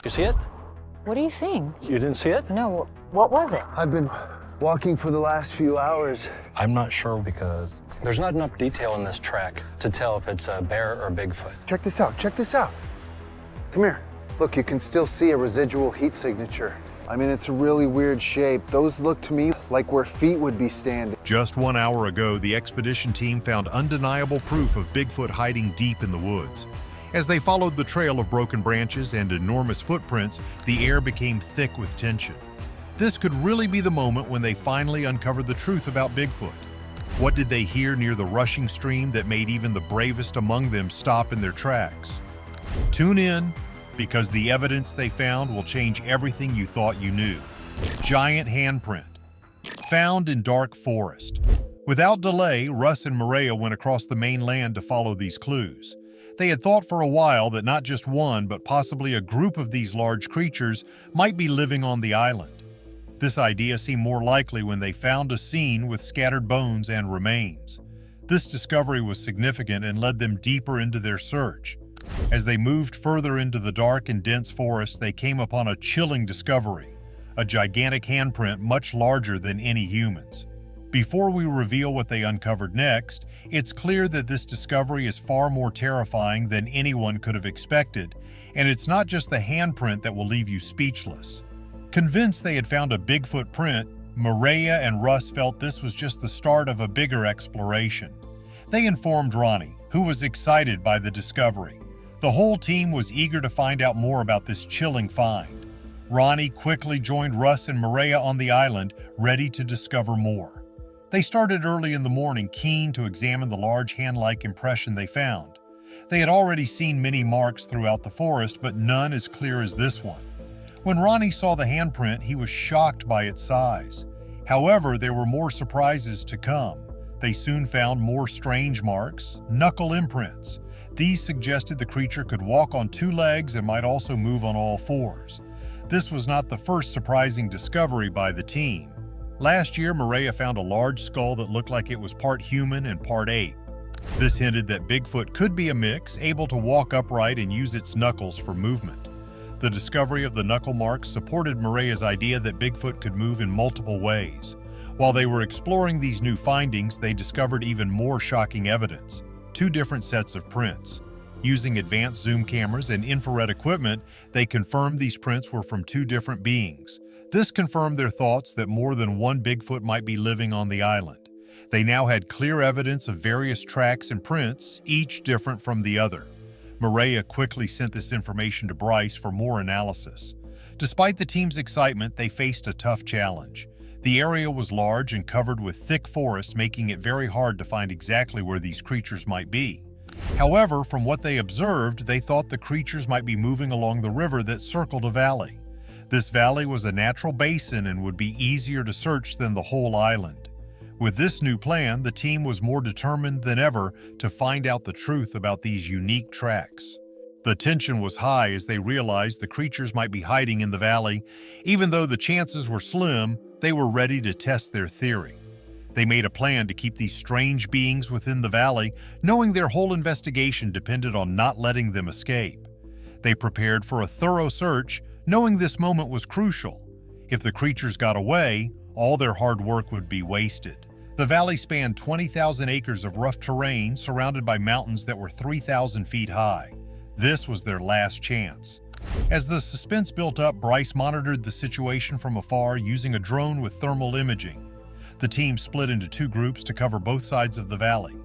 You see it? What are you seeing? You didn't see it? No, what was it? I've been walking for the last few hours. I'm not sure because there's not enough detail in this track to tell if it's a bear or Bigfoot. Check this out, check this out. Come here. Look, you can still see a residual heat signature. I mean, it's a really weird shape. Those look to me like where feet would be standing. Just 1 hour ago, the expedition team found undeniable proof of Bigfoot hiding deep in the woods. As they followed the trail of broken branches and enormous footprints, the air became thick with tension. This could really be the moment when they finally uncovered the truth about Bigfoot. What did they hear near the rushing stream that made even the bravest among them stop in their tracks? Tune in, because the evidence they found will change everything you thought you knew. Giant handprint, found in dark forest. Without delay, Russ and Maria went across the mainland to follow these clues. They had thought for a while that not just one, but possibly a group of these large creatures might be living on the island. This idea seemed more likely when they found a scene with scattered bones and remains. This discovery was significant and led them deeper into their search. As they moved further into the dark and dense forest, they came upon a chilling discovery, a gigantic handprint much larger than any humans. Before we reveal what they uncovered next, it's clear that this discovery is far more terrifying than anyone could have expected, and it's not just the handprint that will leave you speechless. Convinced they had found a Bigfoot print, Maria and Russ felt this was just the start of a bigger exploration. They informed Ronnie, who was excited by the discovery. The whole team was eager to find out more about this chilling find. Ronnie quickly joined Russ and Maria on the island, ready to discover more. They started early in the morning, keen to examine the large hand-like impression they found. They had already seen many marks throughout the forest, but none as clear as this one. When Ronnie saw the handprint, he was shocked by its size. However, there were more surprises to come. They soon found more strange marks, knuckle imprints. These suggested the creature could walk on 2 legs and might also move on all 4s. This was not the first surprising discovery by the team. Last year, Maria found a large skull that looked like it was part human and part ape. This hinted that Bigfoot could be a mix, able to walk upright and use its knuckles for movement. The discovery of the knuckle marks supported Maria's idea that Bigfoot could move in multiple ways. While they were exploring these new findings, they discovered even more shocking evidence: 2 different sets of prints. Using advanced zoom cameras and infrared equipment, they confirmed these prints were from 2 different beings. This confirmed their thoughts that more than one Bigfoot might be living on the island. They now had clear evidence of various tracks and prints, each different from the other. Maria quickly sent this information to Bryce for more analysis. Despite the team's excitement, they faced a tough challenge. The area was large and covered with thick forests, making it very hard to find exactly where these creatures might be. However, from what they observed, they thought the creatures might be moving along the river that circled a valley. This valley was a natural basin and would be easier to search than the whole island. With this new plan, the team was more determined than ever to find out the truth about these unique tracks. The tension was high as they realized the creatures might be hiding in the valley. Even though the chances were slim, they were ready to test their theory. They made a plan to keep these strange beings within the valley, knowing their whole investigation depended on not letting them escape. They prepared for a thorough search, knowing this moment was crucial. If the creatures got away, all their hard work would be wasted. The valley spanned 20,000 acres of rough terrain surrounded by mountains that were 3,000 feet high. This was their last chance. As the suspense built up, Bryce monitored the situation from afar using a drone with thermal imaging. The team split into 2 groups to cover both sides of the valley.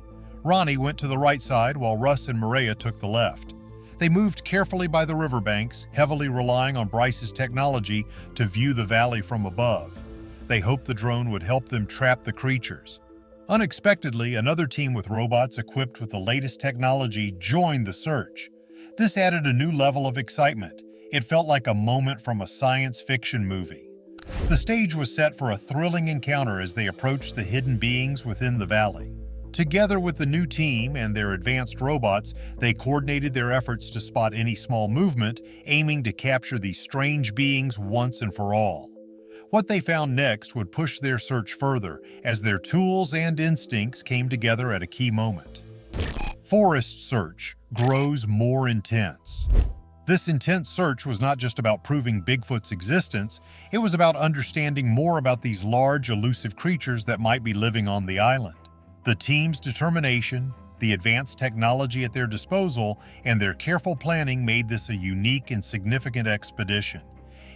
Ronnie went to the right side while Russ and Maria took the left. They moved carefully by the riverbanks, heavily relying on Bryce's technology to view the valley from above. They hoped the drone would help them trap the creatures. Unexpectedly, another team with robots equipped with the latest technology joined the search. This added a new level of excitement. It felt like a moment from a science fiction movie. The stage was set for a thrilling encounter as they approached the hidden beings within the valley. Together with the new team and their advanced robots, they coordinated their efforts to spot any small movement, aiming to capture these strange beings once and for all. What they found next would push their search further, as their tools and instincts came together at a key moment. Forest search grows more intense. This intense search was not just about proving Bigfoot's existence, it was about understanding more about these large, elusive creatures that might be living on the island. The team's determination, the advanced technology at their disposal, and their careful planning made this a unique and significant expedition.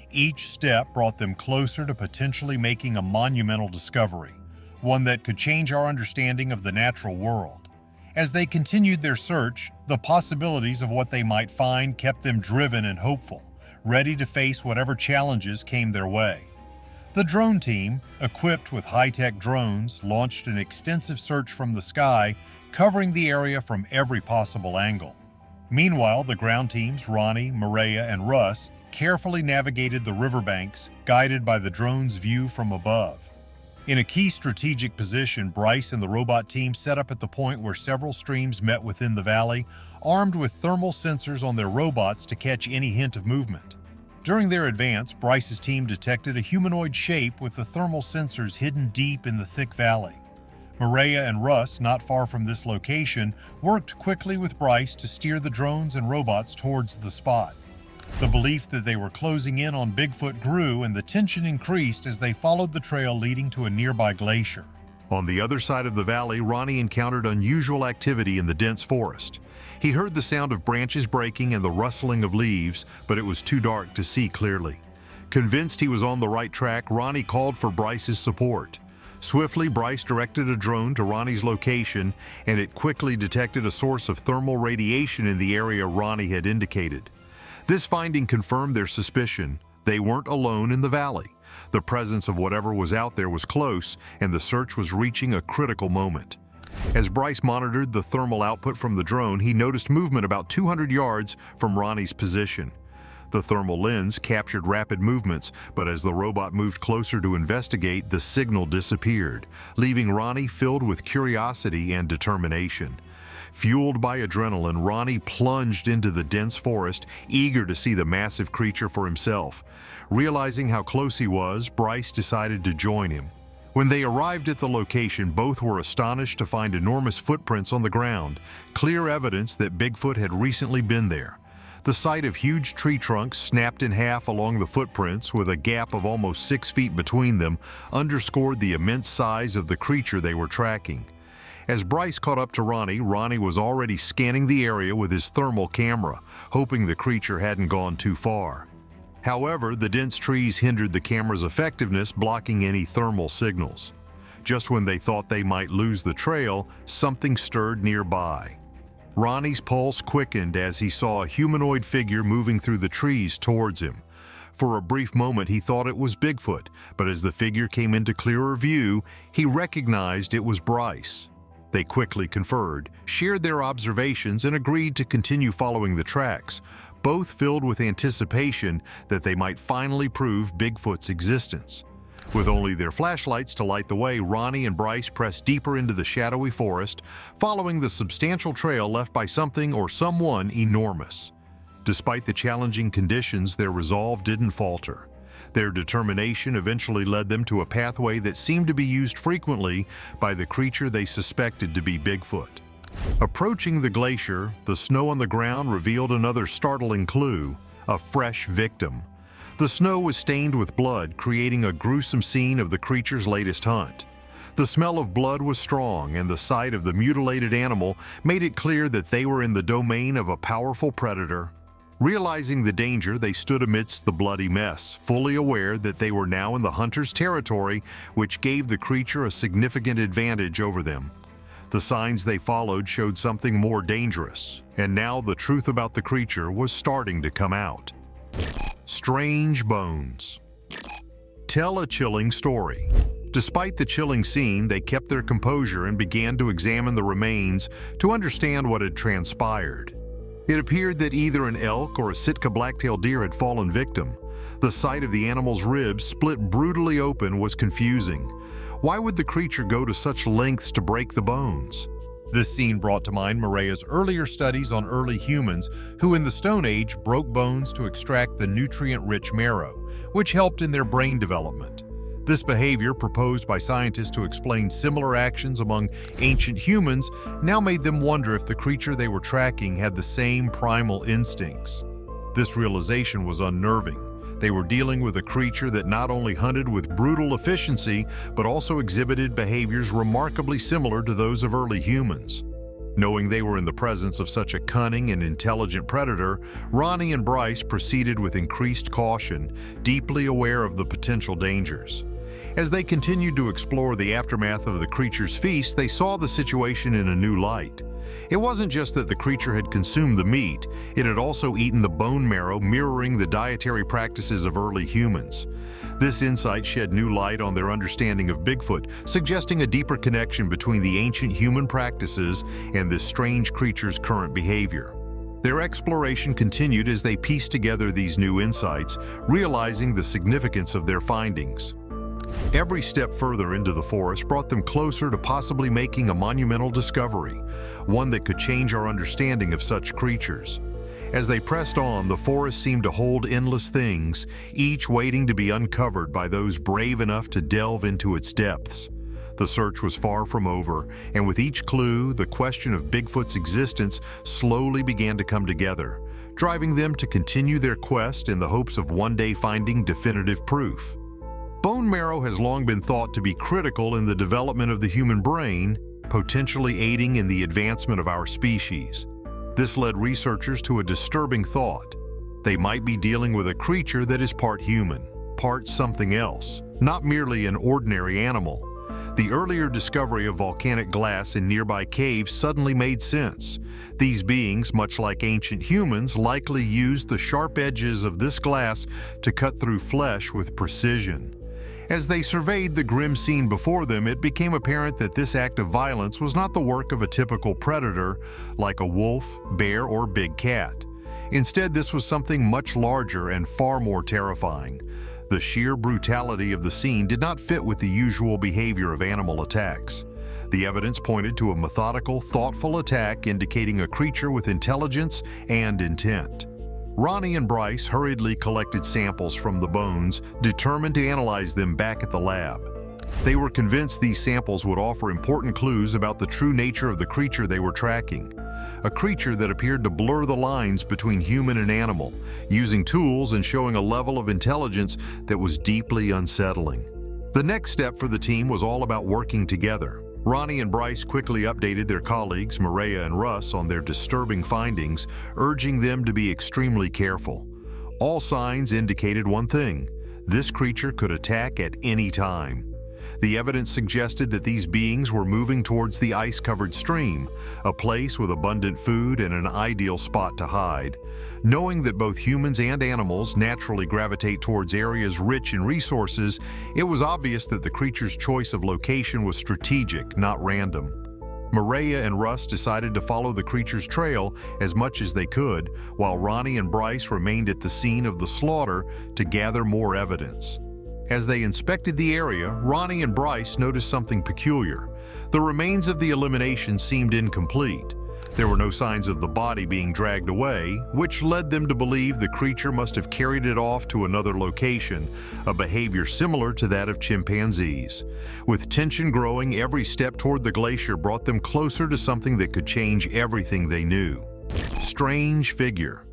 Each step brought them closer to potentially making a monumental discovery, one that could change our understanding of the natural world. As they continued their search, the possibilities of what they might find kept them driven and hopeful, ready to face whatever challenges came their way. The drone team, equipped with high-tech drones, launched an extensive search from the sky, covering the area from every possible angle. Meanwhile, the ground teams, Ronnie, Maria, and Russ, carefully navigated the riverbanks, guided by the drone's view from above. In a key strategic position, Bryce and the robot team set up at the point where several streams met within the valley, armed with thermal sensors on their robots to catch any hint of movement. During their advance, Bryce's team detected a humanoid shape with the thermal sensors hidden deep in the thick valley. Maria and Russ, not far from this location, worked quickly with Bryce to steer the drones and robots towards the spot. The belief that they were closing in on Bigfoot grew, and the tension increased as they followed the trail leading to a nearby glacier. On the other side of the valley, Ronnie encountered unusual activity in the dense forest. He heard the sound of branches breaking and the rustling of leaves, but it was too dark to see clearly. Convinced he was on the right track, Ronnie called for Bryce's support. Swiftly, Bryce directed a drone to Ronnie's location, and it quickly detected a source of thermal radiation in the area Ronnie had indicated. This finding confirmed their suspicion. They weren't alone in the valley. The presence of whatever was out there was close, and the search was reaching a critical moment. As Bryce monitored the thermal output from the drone, he noticed movement about 200 yards from Ronnie's position. The thermal lens captured rapid movements, but as the robot moved closer to investigate, the signal disappeared, leaving Ronnie filled with curiosity and determination. Fueled by adrenaline, Ronnie plunged into the dense forest, eager to see the massive creature for himself. Realizing how close he was, Bryce decided to join him. When they arrived at the location, both were astonished to find enormous footprints on the ground, clear evidence that Bigfoot had recently been there. The sight of huge tree trunks snapped in half along the footprints, with a gap of almost 6 feet between them, underscored the immense size of the creature they were tracking. As Bryce caught up to Ronnie, Ronnie was already scanning the area with his thermal camera, hoping the creature hadn't gone too far. However, the dense trees hindered the camera's effectiveness, blocking any thermal signals. Just when they thought they might lose the trail, something stirred nearby. Ronnie's pulse quickened as he saw a humanoid figure moving through the trees towards him. For a brief moment, he thought it was Bigfoot, but as the figure came into clearer view, he recognized it was Bryce. They quickly conferred, shared their observations, and agreed to continue following the tracks, both filled with anticipation that they might finally prove Bigfoot's existence. With only their flashlights to light the way, Ronnie and Bryce pressed deeper into the shadowy forest, following the substantial trail left by something or someone enormous. Despite the challenging conditions, their resolve didn't falter. Their determination eventually led them to a pathway that seemed to be used frequently by the creature they suspected to be Bigfoot. Approaching the glacier, the snow on the ground revealed another startling clue: a fresh victim. The snow was stained with blood, creating a gruesome scene of the creature's latest hunt. The smell of blood was strong, and the sight of the mutilated animal made it clear that they were in the domain of a powerful predator. Realizing the danger, they stood amidst the bloody mess, fully aware that they were now in the hunter's territory, which gave the creature a significant advantage over them. The signs they followed showed something more dangerous, and now the truth about the creature was starting to come out. Strange bones. Tell a chilling story. Despite the chilling scene, they kept their composure and began to examine the remains to understand what had transpired. It appeared that either an elk or a Sitka black-tailed deer had fallen victim. The sight of the animal's ribs split brutally open was confusing. Why would the creature go to such lengths to break the bones? This scene brought to mind Maria's earlier studies on early humans who in the Stone Age broke bones to extract the nutrient-rich marrow, which helped in their brain development. This behavior, proposed by scientists to explain similar actions among ancient humans, now made them wonder if the creature they were tracking had the same primal instincts. This realization was unnerving. They were dealing with a creature that not only hunted with brutal efficiency, but also exhibited behaviors remarkably similar to those of early humans. Knowing they were in the presence of such a cunning and intelligent predator, Ronnie and Bryce proceeded with increased caution, deeply aware of the potential dangers. As they continued to explore the aftermath of the creature's feast, they saw the situation in a new light. It wasn't just that the creature had consumed the meat, it had also eaten the bone marrow, mirroring the dietary practices of early humans. This insight shed new light on their understanding of Bigfoot, suggesting a deeper connection between the ancient human practices and this strange creature's current behavior. Their exploration continued as they pieced together these new insights, realizing the significance of their findings. Every step further into the forest brought them closer to possibly making a monumental discovery, one that could change our understanding of such creatures. As they pressed on, the forest seemed to hold endless things, each waiting to be uncovered by those brave enough to delve into its depths. The search was far from over, and with each clue, the question of Bigfoot's existence slowly began to come together, driving them to continue their quest in the hopes of one day finding definitive proof. Bone marrow has long been thought to be critical in the development of the human brain, potentially aiding in the advancement of our species. This led researchers to a disturbing thought. They might be dealing with a creature that is part human, part something else, not merely an ordinary animal. The earlier discovery of volcanic glass in nearby caves suddenly made sense. These beings, much like ancient humans, likely used the sharp edges of this glass to cut through flesh with precision. As they surveyed the grim scene before them, it became apparent that this act of violence was not the work of a typical predator like a wolf, bear, or big cat. Instead, this was something much larger and far more terrifying. The sheer brutality of the scene did not fit with the usual behavior of animal attacks. The evidence pointed to a methodical, thoughtful attack indicating a creature with intelligence and intent. Ronnie and Bryce hurriedly collected samples from the bones, determined to analyze them back at the lab. They were convinced these samples would offer important clues about the true nature of the creature they were tracking. A creature that appeared to blur the lines between human and animal, using tools and showing a level of intelligence that was deeply unsettling. The next step for the team was all about working together. Ronnie and Bryce quickly updated their colleagues, Maria and Russ, on their disturbing findings, urging them to be extremely careful. All signs indicated one thing: this creature could attack at any time. The evidence suggested that these beings were moving towards the ice-covered stream, a place with abundant food and an ideal spot to hide. Knowing that both humans and animals naturally gravitate towards areas rich in resources, it was obvious that the creature's choice of location was strategic, not random. Maria and Russ decided to follow the creature's trail as much as they could, while Ronnie and Bryce remained at the scene of the slaughter to gather more evidence. As they inspected the area, Ronnie and Bryce noticed something peculiar. The remains of the elimination seemed incomplete. There were no signs of the body being dragged away, which led them to believe the creature must have carried it off to another location, a behavior similar to that of chimpanzees. With tension growing, every step toward the glacier brought them closer to something that could change everything they knew. Strange figure,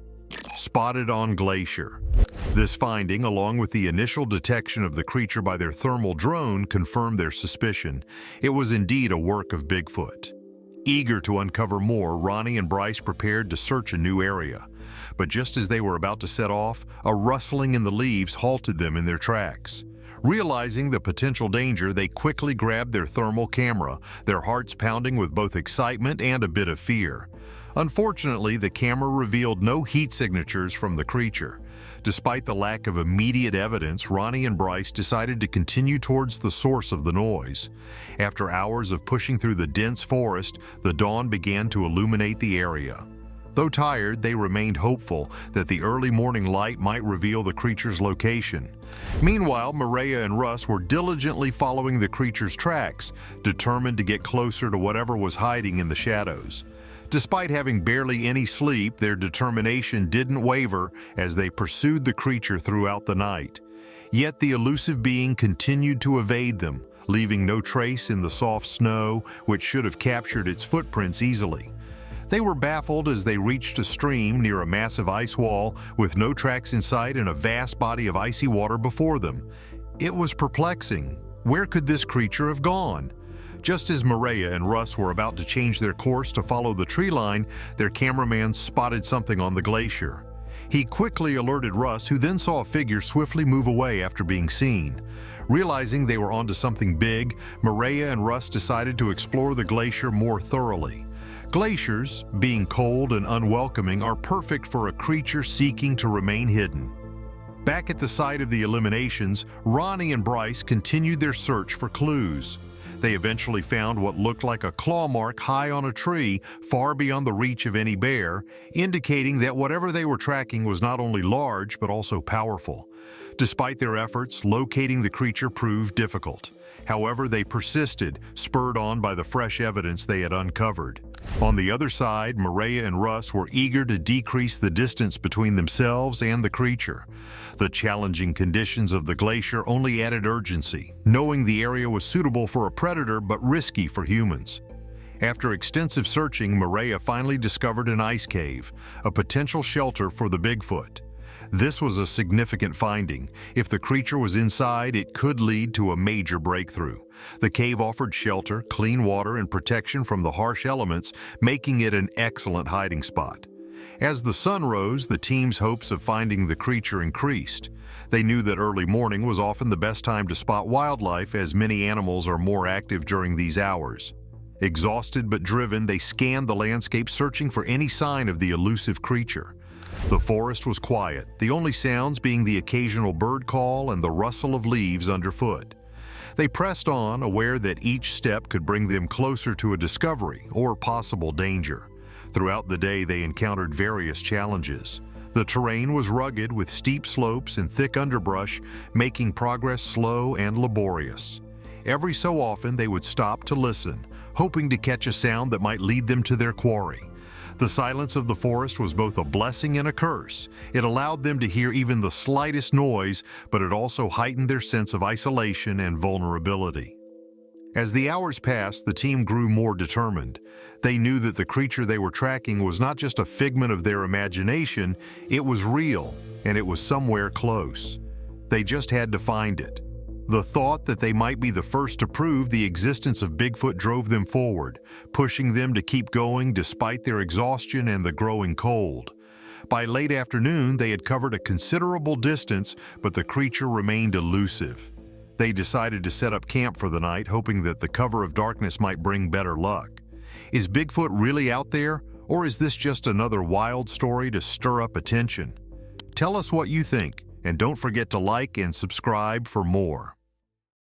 spotted on glacier. This finding, along with the initial detection of the creature by their thermal drone, confirmed their suspicion. It was indeed a work of Bigfoot. Eager to uncover more, Ronnie and Bryce prepared to search a new area. But just as they were about to set off, a rustling in the leaves halted them in their tracks. Realizing the potential danger, they quickly grabbed their thermal camera, their hearts pounding with both excitement and a bit of fear. Unfortunately, the camera revealed no heat signatures from the creature. Despite the lack of immediate evidence, Ronnie and Bryce decided to continue towards the source of the noise. After hours of pushing through the dense forest, the dawn began to illuminate the area. Though tired, they remained hopeful that the early morning light might reveal the creature's location. Meanwhile, Maria and Russ were diligently following the creature's tracks, determined to get closer to whatever was hiding in the shadows. Despite having barely any sleep, their determination didn't waver as they pursued the creature throughout the night. Yet the elusive being continued to evade them, leaving no trace in the soft snow, which should have captured its footprints easily. They were baffled as they reached a stream near a massive ice wall with no tracks in sight and a vast body of icy water before them. It was perplexing. Where could this creature have gone? Just as Maria and Russ were about to change their course to follow the tree line, their cameraman spotted something on the glacier. He quickly alerted Russ, who then saw a figure swiftly move away after being seen. Realizing they were onto something big, Maria and Russ decided to explore the glacier more thoroughly. Glaciers, being cold and unwelcoming, are perfect for a creature seeking to remain hidden. Back at the site of the eliminations, Ronnie and Bryce continued their search for clues. They eventually found what looked like a claw mark high on a tree, far beyond the reach of any bear, indicating that whatever they were tracking was not only large but also powerful. Despite their efforts, locating the creature proved difficult. However, they persisted, spurred on by the fresh evidence they had uncovered. On the other side, Maria and Russ were eager to decrease the distance between themselves and the creature. The challenging conditions of the glacier only added urgency, knowing the area was suitable for a predator but risky for humans. After extensive searching, Maria finally discovered an ice cave, a potential shelter for the Bigfoot. This was a significant finding. If the creature was inside, it could lead to a major breakthrough. The cave offered shelter, clean water, and protection from the harsh elements, making it an excellent hiding spot. As the sun rose, the team's hopes of finding the creature increased. They knew that early morning was often the best time to spot wildlife, as many animals are more active during these hours. Exhausted but driven, they scanned the landscape, searching for any sign of the elusive creature. The forest was quiet, the only sounds being the occasional bird call and the rustle of leaves underfoot. They pressed on, aware that each step could bring them closer to a discovery or possible danger. Throughout the day, they encountered various challenges. The terrain was rugged with steep slopes and thick underbrush, making progress slow and laborious. Every so often, they would stop to listen, hoping to catch a sound that might lead them to their quarry. The silence of the forest was both a blessing and a curse. It allowed them to hear even the slightest noise, but it also heightened their sense of isolation and vulnerability. As the hours passed, the team grew more determined. They knew that the creature they were tracking was not just a figment of their imagination, it was real, and it was somewhere close. They just had to find it. The thought that they might be the first to prove the existence of Bigfoot drove them forward, pushing them to keep going despite their exhaustion and the growing cold. By late afternoon, they had covered a considerable distance, but the creature remained elusive. They decided to set up camp for the night, hoping that the cover of darkness might bring better luck. Is Bigfoot really out there, or is this just another wild story to stir up attention? Tell us what you think, and don't forget to like and subscribe for more.